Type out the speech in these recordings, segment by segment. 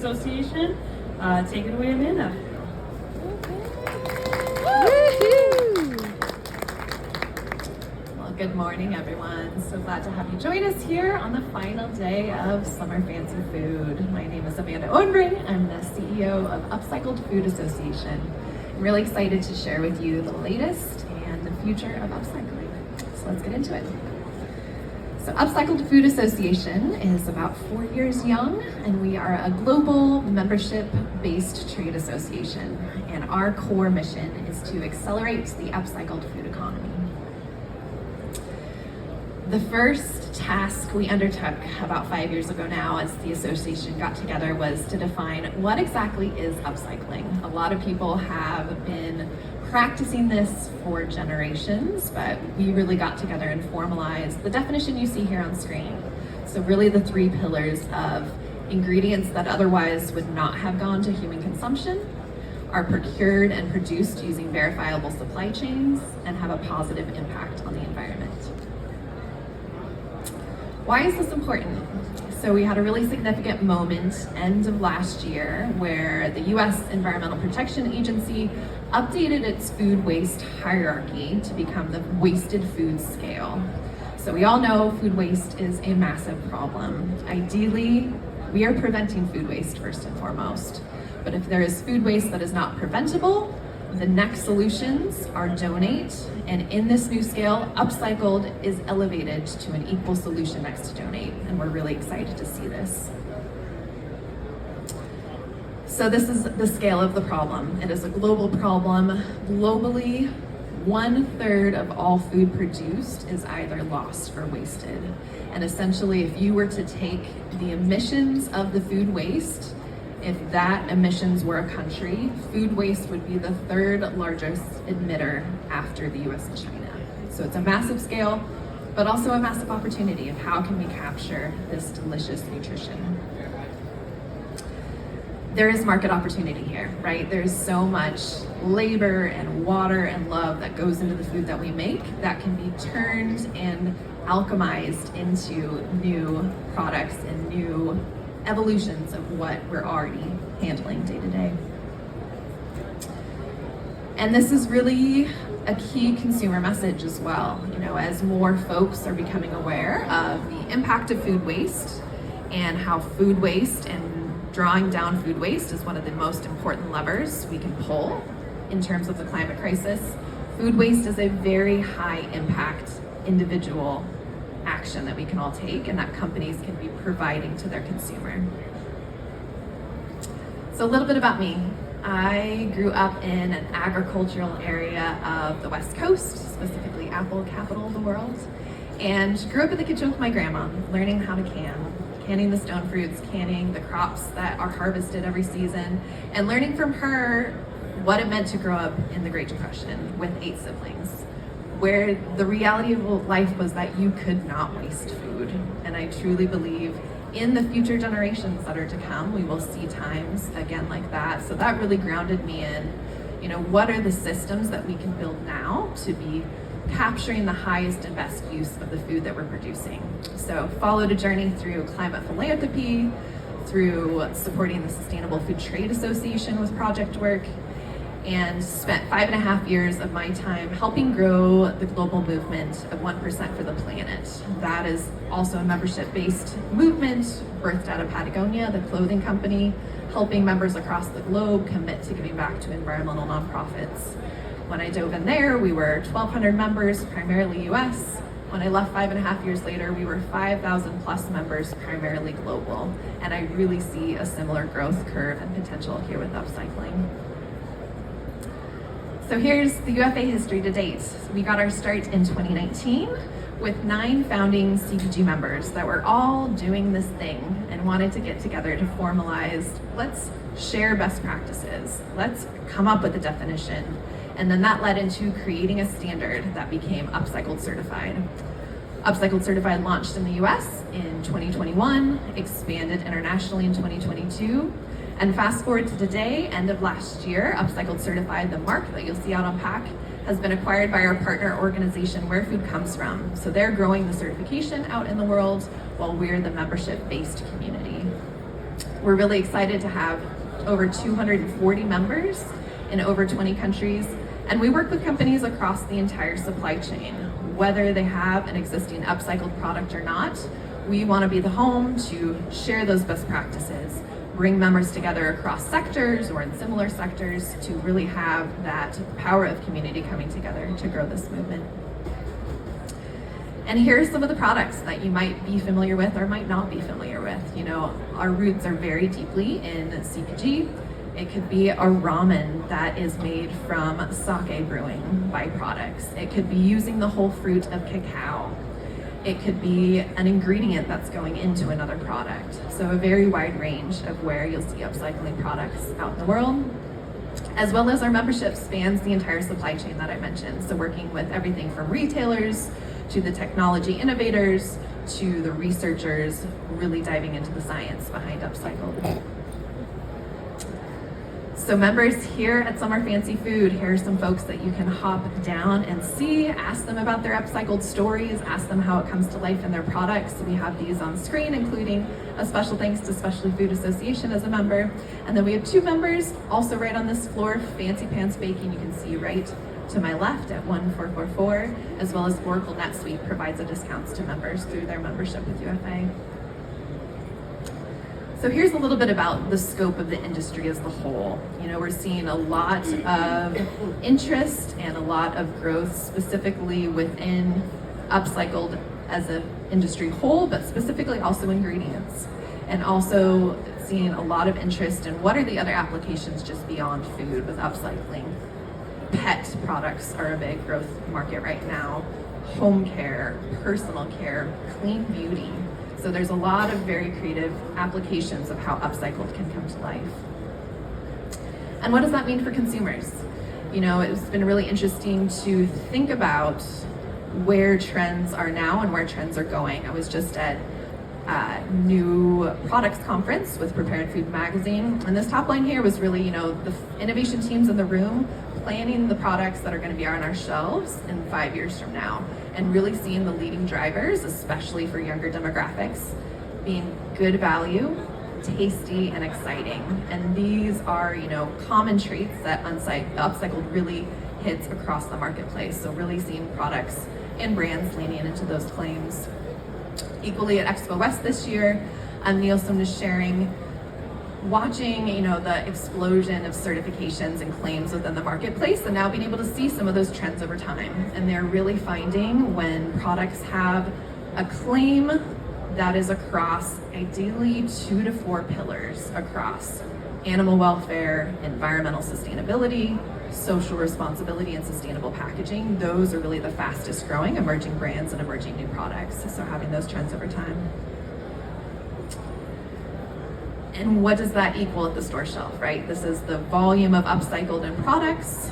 Association. Take it away, Amanda. Well, good morning, everyone. So glad to have you join us here on the final day of Summer Fancy Food. My name is Amanda Owenbring. I'm the CEO of Upcycled Food Association. I'm really excited to share with you the latest and the future of upcycling. So let's get into it. So Upcycled Food Association is about 4 years young, and we are a global membership-based trade association. And our core mission is to accelerate the upcycled food economy. The first task we undertook about 5 years ago now as the association got together was to define what exactly is upcycling. A lot of people have been practicing this for generations, but we really got together and formalized the definition you see here on screen. So really the 3 pillars of ingredients that otherwise would not have gone to human consumption, are procured and produced using verifiable supply chains, and have a positive impact on the environment. Why is this important? So we had a really significant moment end of last year where the US Environmental Protection Agency updated its food waste hierarchy to become the wasted food scale. So we all know food waste is a massive problem. Ideally, we are preventing food waste first and foremost. But if there is food waste that is not preventable, the next solutions are donate, and in this new scale, upcycled is elevated to an equal solution next to donate, and we're really excited to see this. So this is the scale of the problem. It is a global problem. Globally, 1/3 of all food produced is either lost or wasted. And essentially, if you were to take the emissions of the food waste, if that emissions were a country, food waste would be the 3rd largest emitter after the US and China. So it's a massive scale, but also a massive opportunity of how can we capture this delicious nutrition. There is market opportunity here, right? There's so much labor and water and love that goes into the food that we make that can be turned and alchemized into new products and new evolutions of what we're already handling day to day. And this is really a key consumer message as well. You know, as more folks are becoming aware of the impact of food waste and how food waste and drawing down food waste is one of the most important levers we can pull in terms of the climate crisis. Food waste is a very high impact individual action that we can all take and that companies can be providing to their consumer. So a little bit about me. I grew up in an agricultural area of the West Coast, specifically apple capital of the world, and grew up in the kitchen with my grandma, learning how to canning the stone fruits, canning the crops that are harvested every season, and learning from her what it meant to grow up in the Great Depression with 8 siblings, where the reality of life was that you could not waste food. And I truly believe in the future generations that are to come, we will see times again like that. So that really grounded me in, you know, what are the systems that we can build now to be capturing the highest and best use of the food that we're producing. So followed a journey through climate philanthropy, through supporting the Sustainable Food Trade Association with project work, and spent 5.5 years of my time helping grow the global movement of 1% for the planet. That is also a membership-based movement birthed out of Patagonia, the clothing company, helping members across the globe commit to giving back to environmental nonprofits. When I dove in there, we were 1,200 members, primarily US. When I left 5.5 years later, we were 5,000 plus members, primarily global. And I really see a similar growth curve and potential here with upcycling. So here's the UFA history to date. We got our start in 2019 with 9 founding CPG members that were all doing this thing and wanted to get together to formalize, let's share best practices, let's come up with a definition. And then that led into creating a standard that became Upcycled Certified. Upcycled Certified launched in the US in 2021, expanded internationally in 2022, and fast forward to today, end of last year, Upcycled Certified, the mark that you'll see out on pack, has been acquired by our partner organization, Where Food Comes From. So they're growing the certification out in the world while we're the membership-based community. We're really excited to have over 240 members in over 20 countries, and we work with companies across the entire supply chain. Whether they have an existing upcycled product or not, we want to be the home to share those best practices, bring members together across sectors or in similar sectors to really have that power of community coming together to grow this movement. And here are some of the products that you might be familiar with or might not be familiar with. You know, our roots are very deeply in CPG. It could be a ramen that is made from sake brewing byproducts. It could be using the whole fruit of cacao. It could be an ingredient that's going into another product. So a very wide range of where you'll see upcycling products out in the world, as well as our membership spans the entire supply chain that I mentioned. So working with everything from retailers to the technology innovators to the researchers, really diving into the science behind upcycled. So members here at Summer Fancy Food, here are some folks that you can hop down and see, ask them about their upcycled stories, ask them how it comes to life in their products. So we have these on screen, including a special thanks to Specialty Food Association as a member. And then we have 2 members also right on this floor, Fancy Pants Baking, you can see right to my left at 1444, as well as Oracle NetSuite provides a discounts to members through their membership with UFA. So here's a little bit about the scope of the industry as the whole. You know, we're seeing a lot of interest and a lot of growth specifically within upcycled as an industry whole, but specifically also ingredients. And also seeing a lot of interest in what are the other applications just beyond food with upcycling. Pet products are a big growth market right now. Home care, personal care, clean beauty. So there's a lot of very creative applications of how upcycled can come to life. And what does that mean for consumers? You know, it's been really interesting to think about where trends are now and where trends are going. I was just at New Products Conference with Prepared Food Magazine, and this top line here was really, you know, the innovation teams in the room planning the products that are going to be on our shelves in 5 years from now, and really seeing the leading drivers, especially for younger demographics, being good value, tasty, and exciting. And these are, you know, common traits that upcycled really hits across the marketplace. So really seeing products and brands leaning into those claims. Equally at Expo West this year, Nielsen is sharing, watching, you know, the explosion of certifications and claims within the marketplace, and now being able to see some of those trends over time. And they're really finding when products have a claim that is across ideally 2 to 4 pillars across animal welfare, environmental sustainability, social responsibility, and sustainable packaging. Those are really the fastest growing emerging brands and emerging new products. So having those trends over time. And what does that equal at the store shelf, right? This is the volume of upcycled in products.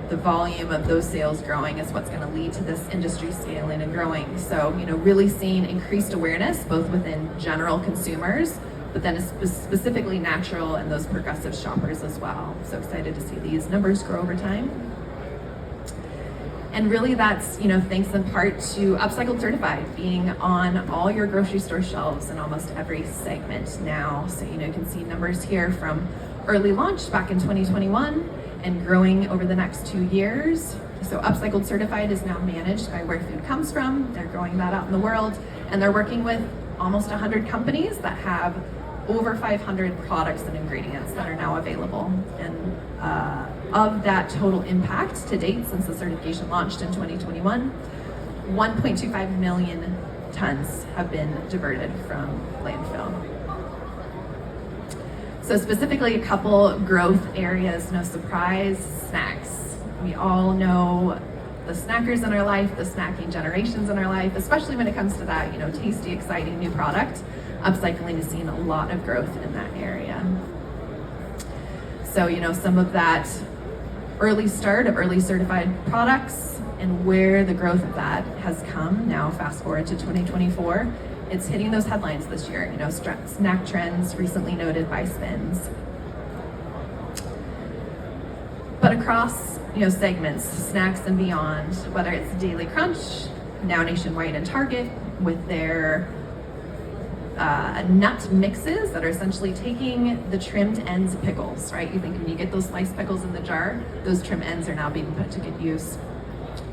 The volume of those sales growing is what's going to lead to this industry scaling and growing. So, you know, really seeing increased awareness both within general consumers, but then specifically natural and those progressive shoppers as well. So excited to see these numbers grow over time. And really that's, you know, thanks in part to Upcycled Certified being on all your grocery store shelves in almost every segment now. So, you know, you can see numbers here from early launch back in 2021 and growing over the next 2 years. So Upcycled Certified is now managed by Where Food Comes From. They're growing that out in the world, and they're working with almost 100 companies that have over 500 products and ingredients that are now available. And of that total impact to date since the certification launched in 2021, 1.25 million tons have been diverted from landfill. So specifically a couple growth areas, no surprise, snacks. We all know the snackers in our life, the snacking generations in our life, especially when it comes to that, you know, tasty, exciting new product. Upcycling is seeing a lot of growth in that area. So, you know, some of that early start of early certified products and where the growth of that has come now, fast forward to 2024, it's hitting those headlines this year. You know, snack trends recently noted by Spins. But across, you know, segments, snacks and beyond, whether it's Daily Crunch, now nationwide in Target with their nut mixes that are essentially taking the trimmed ends of pickles, right? You think when you get those sliced pickles in the jar, those trim ends are now being put to good use.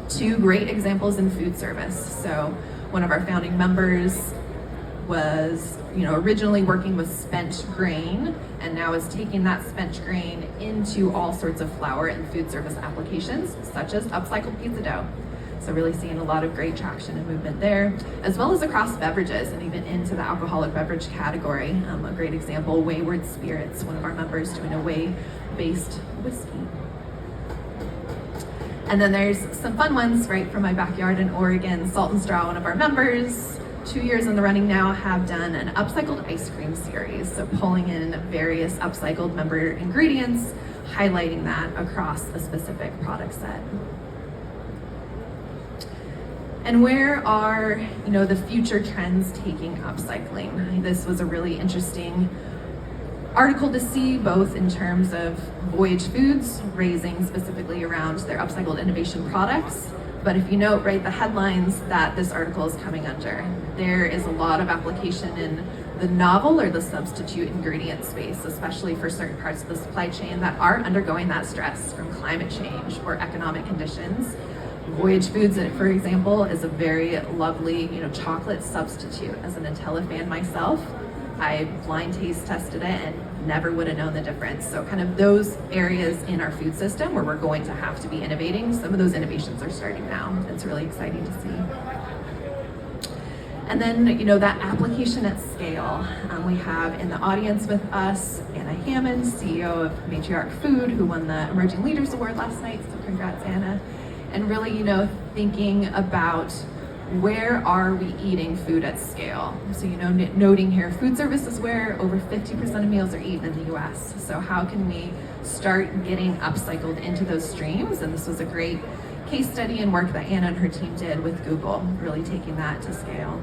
Two great examples in food service. So one of our founding members was originally working with spent grain and now is taking that spent grain into all sorts of flour and food service applications, such as upcycled pizza dough. So really seeing a lot of great traction and movement there, as well as across beverages and even into the alcoholic beverage category. A great example, Wayward Spirits, one of our members doing a whey-based whiskey. And then there's some fun ones right from my backyard in Oregon. Salt and Straw, one of our members, 2 years in the running now, have done an upcycled ice cream series. So pulling in various upcycled member ingredients, highlighting that across a specific product set. And where are, the future trends taking upcycling? This was a really interesting article to see, both in terms of Voyage Foods raising specifically around their upcycled innovation products. But if you note, right, the headlines that this article is coming under, there is a lot of application in the novel or the substitute ingredient space, especially for certain parts of the supply chain that are undergoing that stress from climate change or economic conditions. Voyage Foods, for example, is a very lovely, chocolate substitute. As a Nutella fan myself, I blind taste tested it and never would have known the difference. So kind of those areas in our food system where we're going to have to be innovating, some of those innovations are starting now. It's really exciting to see. And then, that application at scale. We have in the audience with us Anna Hammond, CEO of Matriarch Food, who won the Emerging Leaders Award last night. So congrats, Anna. And really, thinking about where are we eating food at scale? So, noting here, food service is where over 50% of meals are eaten in the US. So how can we start getting upcycled into those streams? And this was a great case study and work that Anna and her team did with Google, really taking that to scale.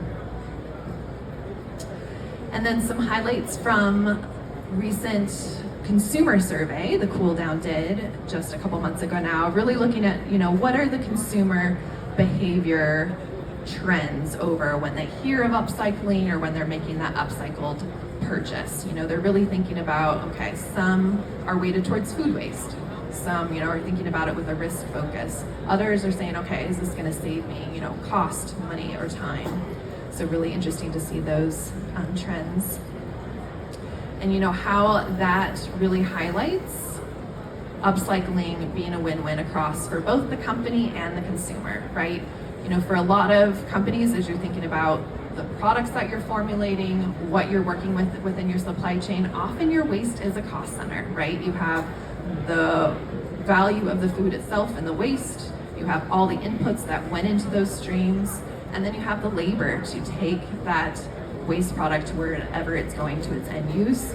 And then some highlights from recent consumer survey the Cool Down did just a couple months ago now, really looking at, what are the consumer behavior trends over when they hear of upcycling or when they're making that upcycled purchase. They're really thinking about, okay, some are weighted towards food waste. Some, are thinking about it with a risk focus. Others are saying, okay, is this gonna save me, cost, money, or time? So really interesting to see those trends. And how that really highlights upcycling being a win-win across for both the company and the consumer, right? For a lot of companies, as you're thinking about the products that you're formulating, what you're working with within your supply chain, often your waste is a cost center, right? You have the value of the food itself and the waste, you have all the inputs that went into those streams, and then you have the labor to take that waste product to wherever it's going to its end use.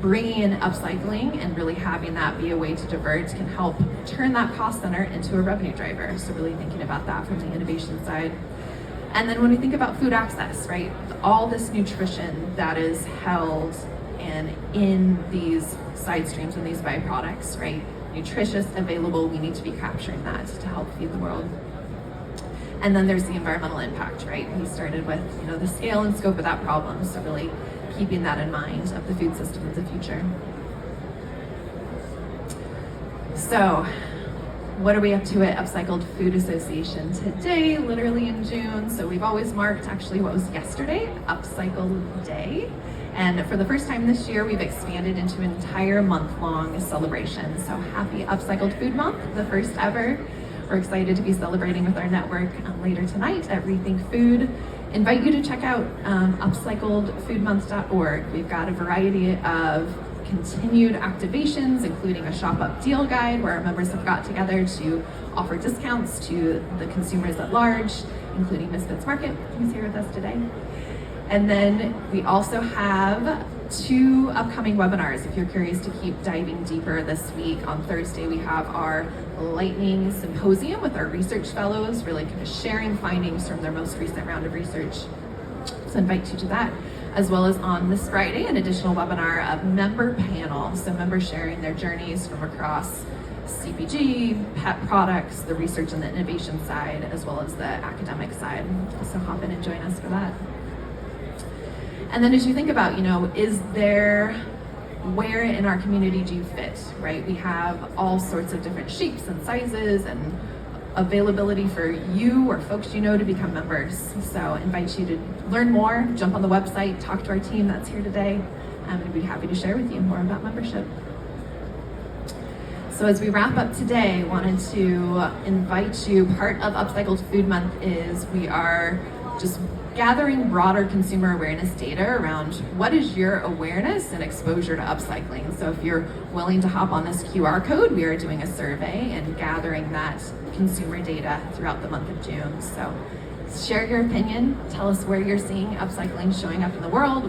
Bringing in upcycling and really having that be a way to divert can help turn that cost center into a revenue driver. So really thinking about that from the innovation side. And then when we think about food access, right? All this nutrition that is held and in these side streams and these byproducts, right? Nutritious, available, we need to be capturing that to help feed the world. And then there's the environmental impact, right? We started with, the scale and scope of that problem. So really keeping that in mind of the food system of the future. So, what are we up to at Upcycled Food Association today, literally in June? So we've always marked actually what was yesterday, Upcycle Day. And for the first time this year, we've expanded into an entire month-long celebration. So happy Upcycled Food Month, the first ever. We're excited to be celebrating with our network later tonight at Rethink Food. Invite you to check out upcycledfoodmonth.org. We've got a variety of continued activations, including a shop up deal guide where our members have got together to offer discounts to the consumers at large, including Misfits Market, who's here with us today. And then we also have 2 upcoming webinars if you're curious to keep diving deeper this week. On Thursday, we have our Lightning Symposium with our research fellows, really kind of sharing findings from their most recent round of research. So I invite you to that, as well as on this Friday, an additional webinar of member panel. So members sharing their journeys from across CPG, pet products, the research and the innovation side, as well as the academic side. So hop in and join us for that. And then as you think about, is there, where in our community do you fit, right? We have all sorts of different shapes and sizes and availability for you or folks you know to become members. So I invite you to learn more, jump on the website, talk to our team that's here today, and we'd be happy to share with you more about membership. So as we wrap up today, I wanted to invite you, part of Upcycled Food Month is we are just gathering broader consumer awareness data around what is your awareness and exposure to upcycling. So if you're willing to hop on this QR code, we are doing a survey and gathering that consumer data throughout the month of June. So share your opinion, tell us where you're seeing upcycling showing up in the world,